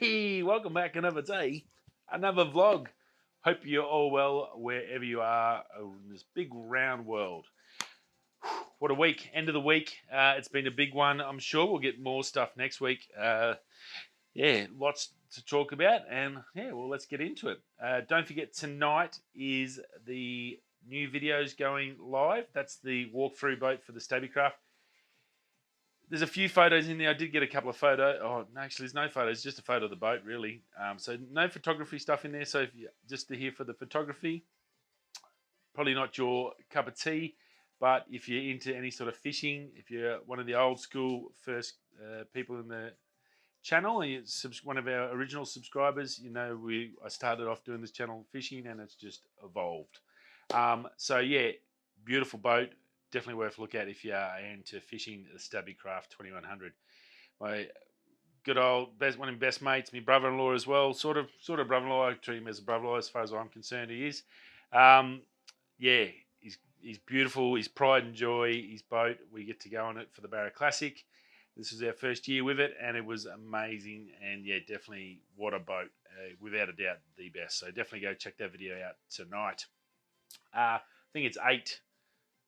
Hey, welcome back another day, another vlog. Hope you're all well wherever you are in this big round world. What a week, end of the week. It's been a big one. I'm sure we'll get more stuff next week. Yeah, lots to talk about, and yeah, well, let's get into it. Don't forget, tonight is the new videos going live. That's the walkthrough boat for the Stabicraft. There's a few photos in there. I did get a couple of photos. Oh, no, actually, there's no photos, just a photo of the boat, really. So no photography stuff in there. So if you just to here for the photography, probably not your cup of tea. But if you're into any sort of fishing, if you're one of the old school first people in the channel, and you're one of our original subscribers, you know I started off doing this channel fishing, and it's just evolved. So yeah, beautiful boat. Definitely worth a look at if you are into fishing the Stabicraft 2100. My good old one of my best mates, my brother-in-law as well, sort of brother-in-law. I treat him as a brother-in-law as far as I'm concerned. He is. Yeah, he's beautiful. His pride and joy. His boat. We get to go on it for the Barra Classic. This was our first year with it, and it was amazing. And yeah, definitely what a boat, without a doubt, the best. So definitely go check that video out tonight. I think it's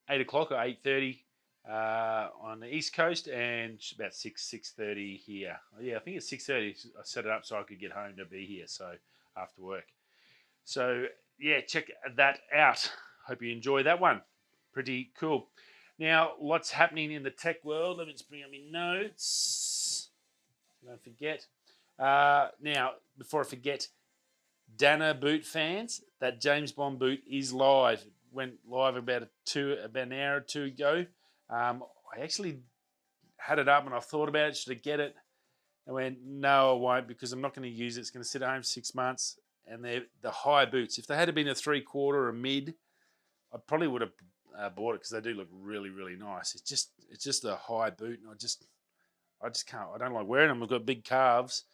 8 o'clock or 8:30 on the East Coast, and about 6:30 here. Yeah, I think it's 6:30. I set it up so I could get home to be here. So after work. So yeah, check that out. Hope you enjoy that one. Pretty cool. Now, lots happening in the tech world. Let me just bring up my notes. Don't forget. Now, before I forget, Dana boot fans, that James Bond boot is live. It went live about an hour or two ago. I actually had it up and I thought about it. Should I get it? I went, no, I won't, because I'm not going to use it. It's going to sit at home for 6 months. And they're the high boots. If they had been a 3/4 or a mid, I probably would have bought it, because they do look really, really nice. It's just a high boot, and I just can't. I don't like wearing them. I've got big calves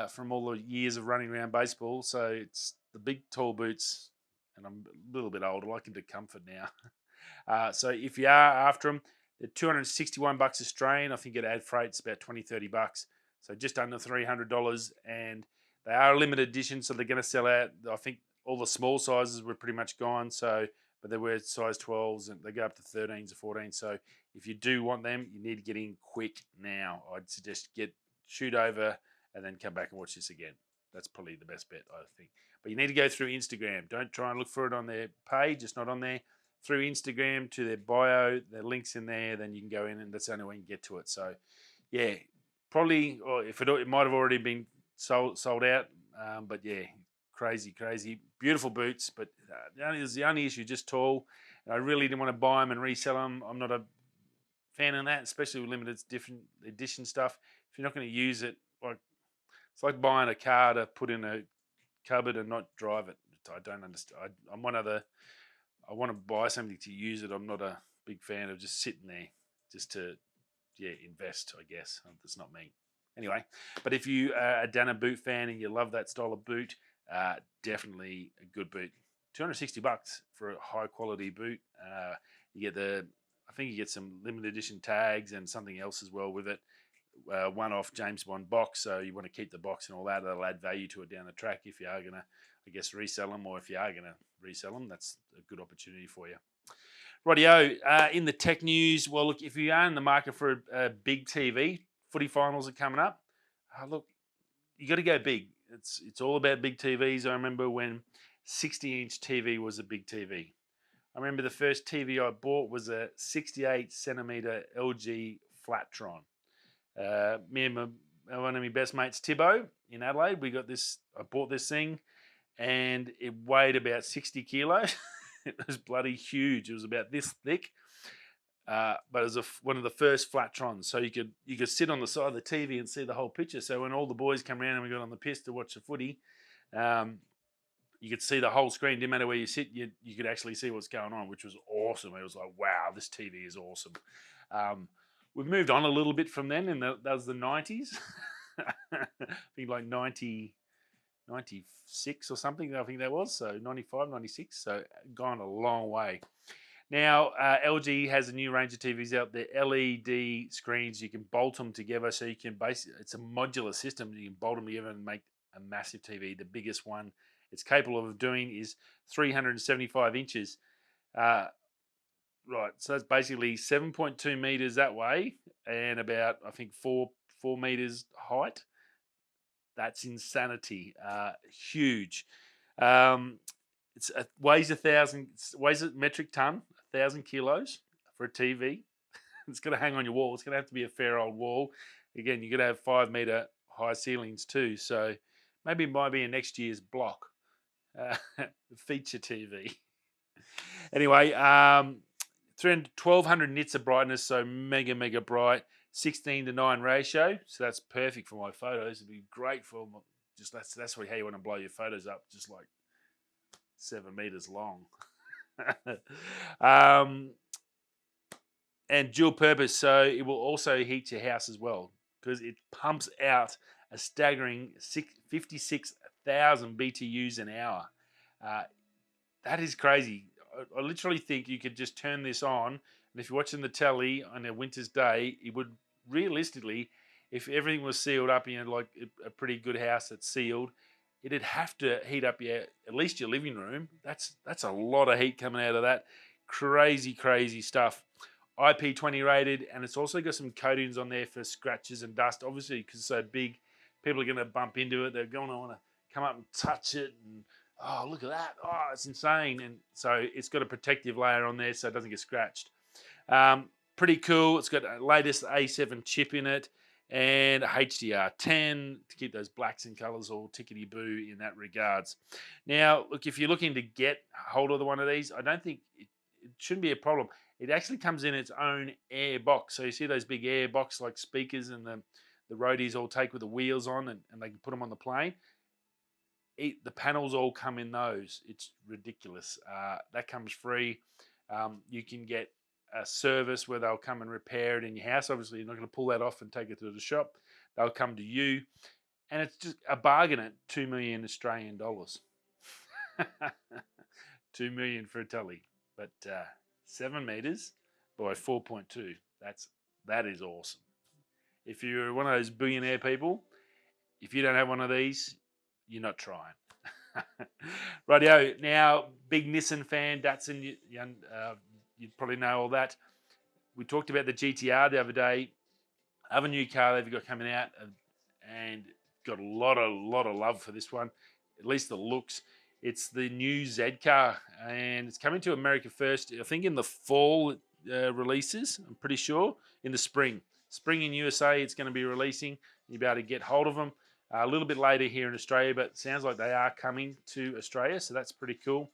from all the years of running around baseball, so it's the big tall boots, and I'm a little bit old. I like into comfort now. So if you are after them, they're $261 Australian. I think at ad freight's about $20-30, so just under $300, and they are a limited edition, so they're going to sell out. I think all the small sizes were pretty much gone, so but they were size 12s, and they go up to 13s or 14s. So if you do want them, you need to get in quick now. I'd suggest shoot over and then come back and watch this again. That's probably the best bet, I think. But you need to go through Instagram. Don't try and look for it on their page. It's not on there. Through Instagram to their bio, their links in there, then you can go in, and that's the only way you can get to it. So yeah, probably, or if it might have already been sold out, but yeah, crazy, beautiful boots. But the only issue, just tall. And I really didn't want to buy them and resell them. I'm not a fan of that, especially with limited different edition stuff. If you're not going to use it, it's like buying a car to put in a cupboard and not drive it. I don't understand. I'm one of the. I want to buy something to use it. I'm not a big fan of just sitting there just to invest, I guess. That's not me. Anyway, but if you are a Dana boot fan and you love that style of boot, definitely a good boot. $260 for a high quality boot. You get I think you get some limited edition tags and something else as well with it. One-off James Bond box, so you want to keep the box and all that. That'll add value to it down the track if you are going to, I guess, resell them, or if you are going to resell them, that's a good opportunity for you. Rightio, in the tech news, well, look, if you are in the market for a big TV, footy finals are coming up. Look, you got to go big. It's all about big TVs. I remember when 60-inch TV was a big TV. I remember the first TV I bought was a 68-centimeter LG Flattron. Me and one of my best mates, Tibbo, in Adelaide, we got this. I bought this thing, and it weighed about 60 kilos. It was bloody huge. It was about this thick, but it was one of the first Flattrons. So you could sit on the side of the TV and see the whole picture. So when all the boys come around and we got on the piss to watch the footy, you could see the whole screen. Didn't matter where you sit, you could actually see what's going on, which was awesome. It was like, wow, this TV is awesome. We've moved on a little bit from then, and that was the 90s. I think like 96 or something, I think that was. So 95, 96. So gone a long way. Now, LG has a new range of TVs out there, LED screens. You can bolt them together, so you can basically, it's a modular system. You can bolt them together and make a massive TV. The biggest one it's capable of doing is 375 inches. Uh, right, so that's basically 7.2 meters that way, and about I think four meters height. That's insanity. Huge. Um, weighs 1,000, weighs a metric ton, 1,000 kilos for a TV. It's going to hang on your wall. It's going to have to be a fair old wall. Again, you're going to have 5 meter high ceilings too. So maybe it might be a next year's block feature TV. Anyway, 1,200 nits of brightness, so mega bright. 16:9 ratio, so that's perfect for my photos. It'd be great for just that's how you want to blow your photos up, just like 7 meters long. And dual purpose, so it will also heat your house as well because it pumps out a staggering 56,000 BTUs an hour. That is crazy. I literally think you could just turn this on, and if you're watching the telly on a winter's day, it would realistically, if everything was sealed up in like a pretty good house that's sealed, it'd have to heat up at least your living room. That's a lot of heat coming out of that. Crazy stuff. IP20 rated, and it's also got some coatings on there for scratches and dust. Obviously, because it's so big, people are going to bump into it. They're going to want to come up and touch it, and oh, look at that. Oh, it's insane. And so it's got a protective layer on there so it doesn't get scratched. Pretty cool. It's got a latest A7 chip in it and a HDR10 to keep those blacks and colors all tickety-boo in that regards. Now, look, if you're looking to get hold of one of these, I don't think it shouldn't be a problem. It actually comes in its own air box. So you see those big air box like speakers and the roadies all take with the wheels on and they can put them on the plane. The panels all come in those. It's ridiculous. That comes free. You can get a service where they'll come and repair it in your house. Obviously, you're not going to pull that off and take it to the shop. They'll come to you. And it's just a bargain at 2 million Australian dollars. 2 million for a telly. But 7 meters by 4.2. That is awesome. If you're one of those billionaire people, if you don't have one of these, you're not trying. Rightio. Now, big Nissan fan, Datsun, you'd probably know all that. We talked about the GTR the other day. Other new car they've got coming out, and got a lot of love for this one. At least the looks. It's the new Z car, and it's coming to America first. I think in the fall releases. I'm pretty sure in the spring. Spring in USA, it's going to be releasing. You'll be able to get hold of them a little bit later here in Australia, but it sounds like they are coming to Australia, so that's pretty cool.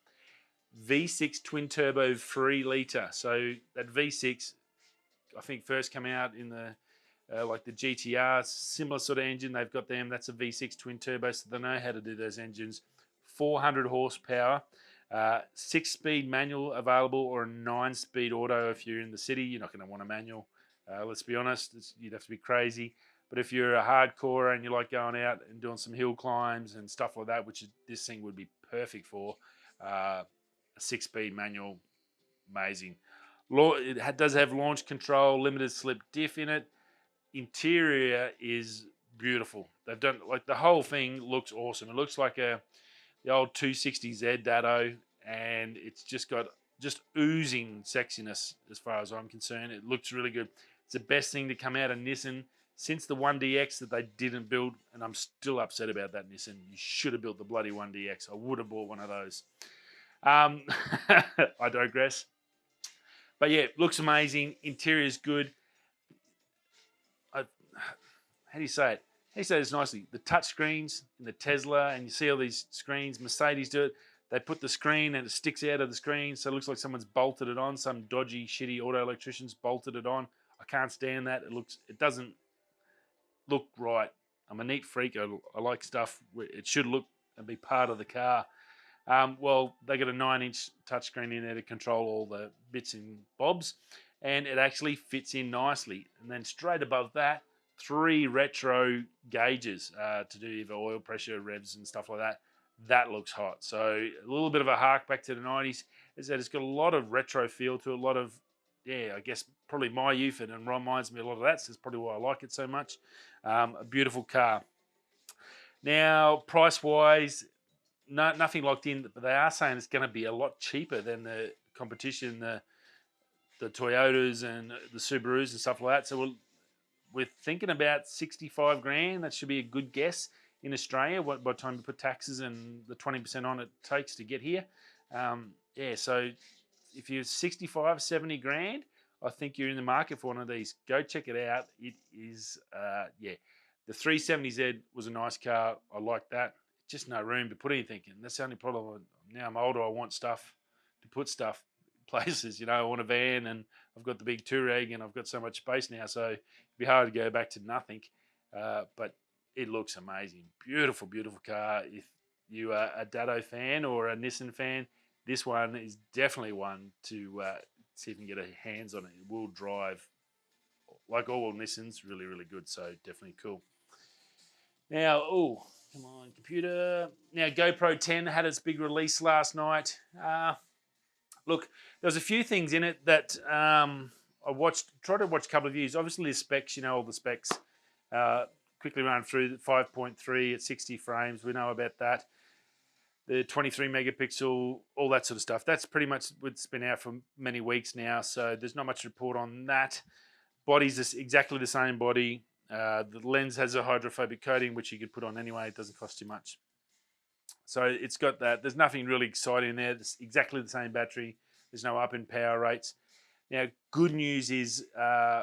V6 twin turbo 3 litre. So that V6, I think, first came out in the like the GTR, similar sort of engine. They've got them. That's a V6 twin turbo, so they know how to do those engines. 400 horsepower, 6-speed manual available, or a 9-speed auto if you're in the city. You're not going to want a manual. Let's be honest, you'd have to be crazy. But if you're a hardcore and you like going out and doing some hill climbs and stuff like that, which this thing would be perfect for, a 6-speed manual, amazing. It does have launch control, limited slip diff in it. Interior is beautiful. They've done, like, the whole thing looks awesome. It looks like the old 260Z Datto, and it's just got oozing sexiness as far as I'm concerned. It looks really good. It's the best thing to come out of Nissan since the 1DX that they didn't build, and I'm still upset about that, Nissan. You should have built the bloody 1DX. I would have bought one of those. I digress. But yeah, looks amazing. Interior is good. How do you say it? How do you say this nicely? The touch screens in the Tesla, and you see all these screens. Mercedes do it. They put the screen and it sticks out of the screen, so it looks like someone's bolted it on. Some dodgy, shitty auto electrician's bolted it on. I can't stand that. It doesn't look right. I'm a neat freak. I like stuff where it should look and be part of the car. Well, they got a 9-inch touchscreen in there to control all the bits and bobs, and it actually fits in nicely. And then straight above that, 3 retro gauges to do either oil pressure, revs, and stuff like that. That looks hot. So a little bit of a hark back to the 90s. Is that it's got a lot of retro feel to it, a lot of, yeah, I guess probably my youth, and it reminds me a lot of that. So that's probably why I like it so much. A beautiful car. Now, price wise, nothing locked in, but they are saying it's going to be a lot cheaper than the competition, the Toyotas and the Subarus and stuff like that. So we're thinking about 65 grand. That should be a good guess in Australia by the time you put taxes and the 20% on it takes to get here. Yeah, so if you're 65, 70 grand, I think you're in the market for one of these. Go check it out. It is, yeah, the 370Z was a nice car. I like that. Just no room to put anything in. That's the only problem. Now I'm older. I want stuff to put stuff places. I want a van, and I've got the big Touareg, and I've got so much space now. So it'd be hard to go back to nothing. But it looks amazing. Beautiful, beautiful car. If you are a Dado fan or a Nissan fan, this one is definitely one to see if you can get a hands on it. It will drive like all Nissans, really, really good. So definitely cool. Now, oh, come on, computer. Now, GoPro 10 had its big release last night. Look, there was a few things in it that I tried to watch a couple of views. Obviously, the specs, all the specs. Quickly run through 5.3 at 60 frames. We know about that. The 23 megapixel, all that sort of stuff. That's pretty much what's been out for many weeks now. So there's not much to report on that. Body's exactly the same body. The lens has a hydrophobic coating, which you could put on anyway. It doesn't cost too much. So it's got that. There's nothing really exciting there. It's exactly the same battery. There's no up in power rates. Now, good news is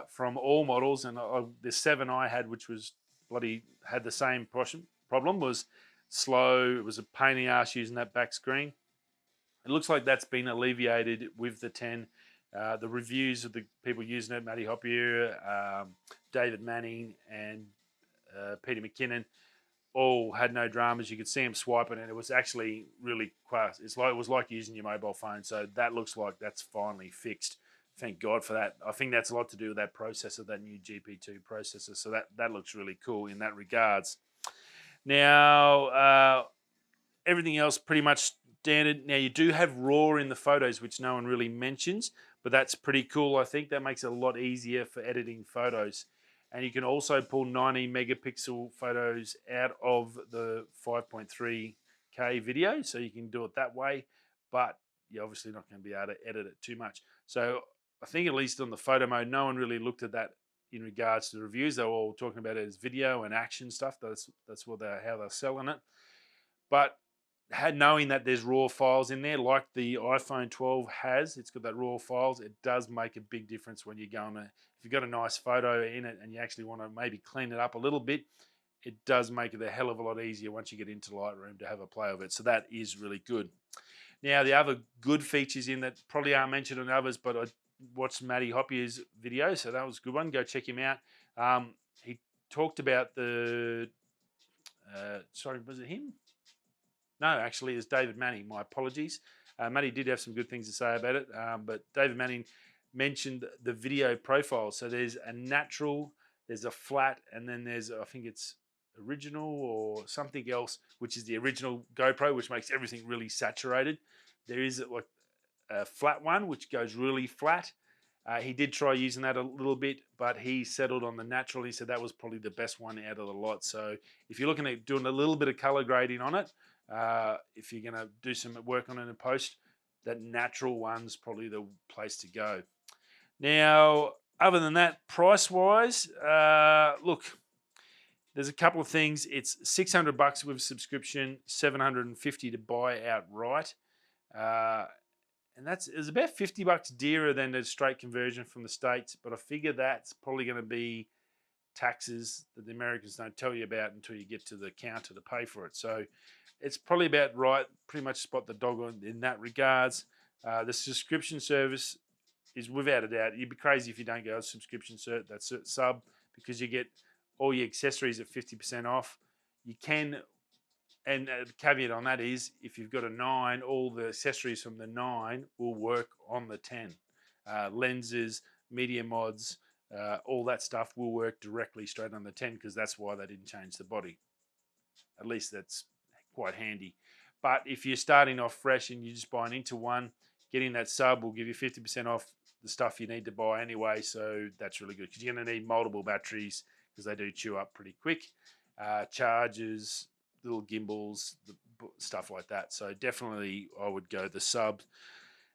from all models, and the 7 I had, which was had the same problem, was slow. It was a pain in the ass using that back screen. It looks like that's been alleviated with the 10. The reviews of the people using it, Matty Hoppier, David Manning, and Peter McKinnon, all had no dramas. You could see him swiping, and it was actually really fast. It was like using your mobile phone. So that looks like that's finally fixed. Thank God for that. I think that's a lot to do with that processor, that new GP2 processor. So that looks really cool in that regards. Now, everything else pretty much standard. Now, you do have RAW in the photos, which no one really mentions, but that's pretty cool. I think that makes it a lot easier for editing photos. And you can also pull 90 megapixel photos out of the 5.3K video, so you can do it that way, but you're obviously not going to be able to edit it too much. So I think at least on the photo mode, no one really looked at that in regards to the reviews. They were all talking about it as video and action stuff. That's how they're selling it. But knowing that there's raw files in there, like the iPhone 12 has, it's got that raw files. It does make a big difference when you're going to, if you've got a nice photo in it and you actually want to maybe clean it up a little bit, it does make it a hell of a lot easier once you get into Lightroom to have a play of it. So that is really good. Now, the other good features in that probably aren't mentioned on others, but I watched Matty Hoppier's video, so that was a good one. Go check him out. He talked about the, sorry, was it him? No, actually, it's David Manning. My apologies. Matty did have some good things to say about it, but David Manning mentioned the video profile. So there's a natural, there's a flat, and then there's, I think it's original or something else, which is the original GoPro, which makes everything really saturated. There is like a flat one, which goes really flat. He did try using that a little bit, but he settled on the natural. He said that was probably the best one out of the lot. So if you're looking at doing a little bit of color grading on it, if you're going to do some work on it in post, that natural one's probably the place to go. Now, other than that, price-wise, look, there's a couple of things. It's $600 with subscription, $750 to buy outright. And it's about $50 dearer than the straight conversion from the States, but I figure that's probably going to be taxes that the Americans don't tell you about until you get to the counter to pay for it. So it's probably about right, pretty much spot the dog on in that regards. The subscription service is without a doubt. You'd be crazy if you don't go a subscription that's sub, because you get all your accessories at 50% off. You can, and the caveat on that is if you've got a 9, all the accessories from the 9 will work on the 10. Lenses, media mods, all that stuff will work directly straight on the 10, because that's why they didn't change the body. At least that's quite handy. But if you're starting off fresh and you're just buying into one, getting that sub will give you 50% off the stuff you need to buy anyway. So that's really good because you're going to need multiple batteries because they do chew up pretty quick. Chargers, little gimbals, stuff like that. So definitely I would go the sub.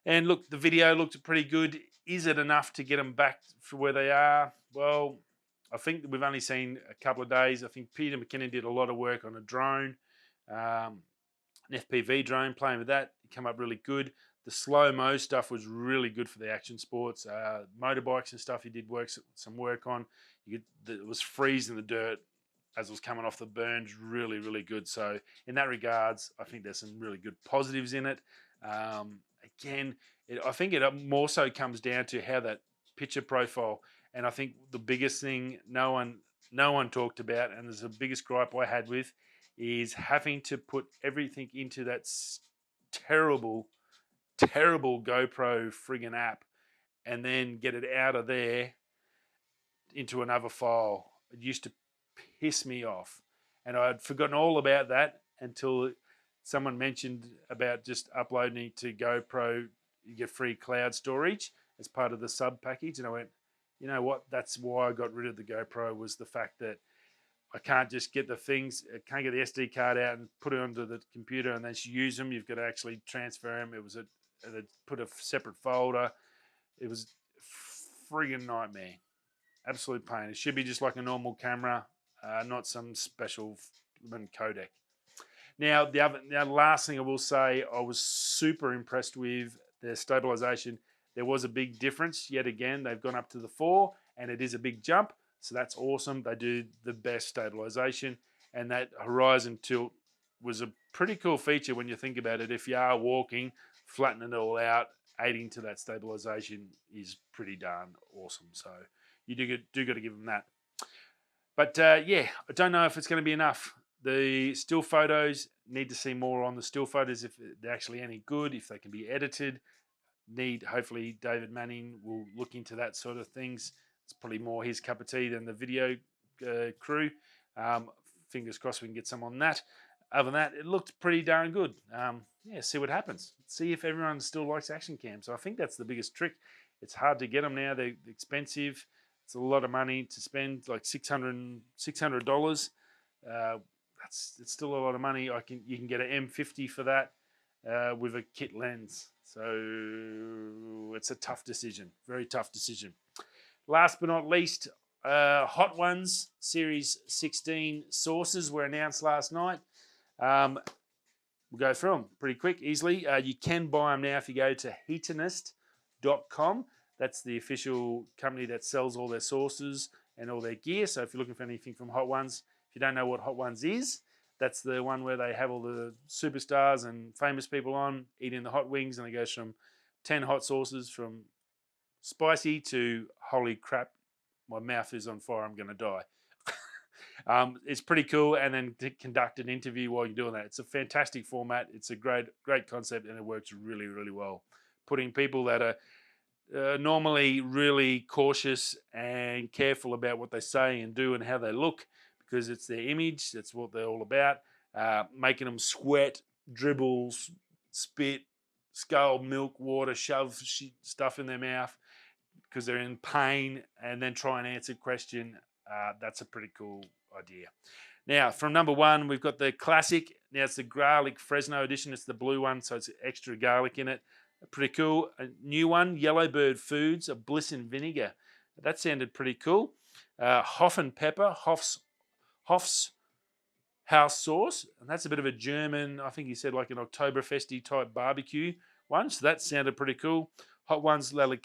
And look, the video looked pretty good. Is it enough to get them back for where they are? Well, I think we've only seen a couple of days. I think Peter McKinnon did a lot of work on a drone, an FPV drone, playing with that. It came up really good. The slow-mo stuff was really good for the action sports. Motorbikes and stuff he did some work on. It was freezing the dirt as it was coming off the burns, really, really good. So in that regards, I think there's some really good positives in it. Again, I think it more so comes down to how that picture profile. And I think the biggest thing no one talked about, and there's the biggest gripe I had with, is having to put everything into that terrible GoPro friggin' app and then get it out of there into another file. It used to piss me off. And I'd forgotten all about that until someone mentioned about just uploading it to GoPro. You get free cloud storage as part of the sub package. And I went, you know what? That's why I got rid of the GoPro, was the fact that I can't just get the things, I can't get the SD card out and put it onto the computer and then use them. You've got to actually transfer them. It was put a separate folder. It was a friggin' nightmare. Absolute pain. It should be just like a normal camera, not some special codec. Now, the last thing I will say, I was super impressed with their stabilization. There was a big difference. Yet again, they've gone up to the 4, and it is a big jump. So that's awesome. They do the best stabilization. And that horizon tilt was a pretty cool feature when you think about it. If you are walking, flattening it all out, aiding to that stabilization is pretty darn awesome. So you do got to give them that. But yeah, I don't know if it's going to be enough. The still photos, need to see more on the still photos, if they're actually any good, if they can be edited. Hopefully David Manning will look into that sort of things. It's probably more his cup of tea than the video crew. Fingers crossed we can get some on that. Other than that, it looked pretty darn good. Yeah, see what happens. See if everyone still likes action cams. So I think that's the biggest trick. It's hard to get them now. They're expensive. It's a lot of money to spend, like $600. It's still a lot of money. You can get an M50 for that with a kit lens. So it's a tough decision, very tough decision. Last but not least, Hot Ones Series 16 sources were announced last night. We'll go through them pretty quick, easily. You can buy them now if you go to heatonist.com. That's the official company that sells all their sources and all their gear. So if you're looking for anything from Hot Ones, if you don't know what Hot Ones is, that's the one where they have all the superstars and famous people on eating the hot wings, and it goes from 10 hot sauces, from spicy to holy crap, my mouth is on fire, I'm going to die. It's pretty cool, and then to conduct an interview while you're doing that. It's a fantastic format. It's a great concept, and it works really, really well. Putting people that are normally really cautious and careful about what they say and do and how they look, because it's their image. That's what they're all about. Making them sweat, dribbles, spit, scald milk, water, shove stuff in their mouth because they're in pain, and then try and answer a question. That's a pretty cool idea. Now, from number 1, we've got the classic. Now, it's the garlic Fresno edition. It's the blue one, so it's extra garlic in it. Pretty cool. A new one, Yellowbird Foods, a bliss in vinegar. That sounded pretty cool. Hoff and pepper, Hoff's house sauce, and that's a bit of a German, I think he said like an Oktoberfesty type barbecue one, so that sounded pretty cool. Hot Ones Los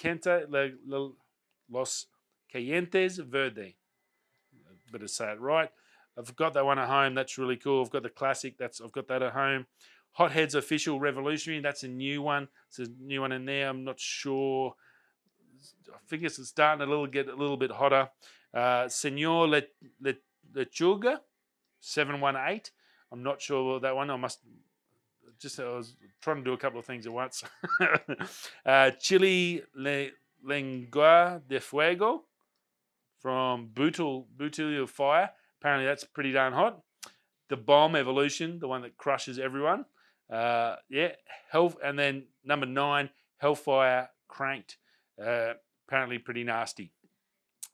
Calientes Verde. Better say it right. I've got that one at home. That's really cool. I've got the classic. I've got that at home. Hotheads Official Revolutionary. That's a new one. There's a new one in there. I'm not sure. I think it's starting get a little bit hotter. Senor Lechuga 718. I'm not sure what that one. I was trying to do a couple of things at once. Chili Lengua de Fuego from Butil Fire. Apparently that's pretty darn hot. The Bomb Evolution, the one that crushes everyone. Yeah, health, and then number 9, Hellfire Cranked. Apparently pretty nasty.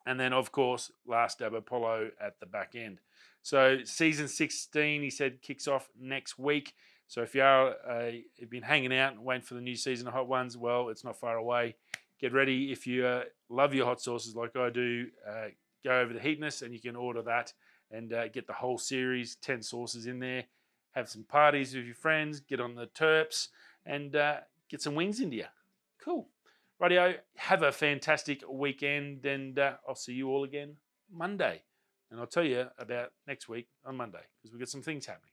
And then, of course, Last Dab Apollo at the back end. So season 16, he said, kicks off next week. So if you are you've been hanging out and waiting for the new season of Hot Ones, well, it's not far away. Get ready. If you love your hot sauces like I do, go over to Heatness and you can order that and get the whole series, 10 sauces in there. Have some parties with your friends, get on the terps, and get some wings into you. Cool. Radio, have a fantastic weekend, and I'll see you all again Monday. And I'll tell you about next week on Monday, because we've got some things happening.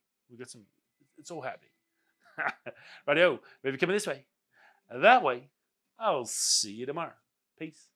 It's all happening. Radio, we're coming this way. That way, I'll see you tomorrow. Peace.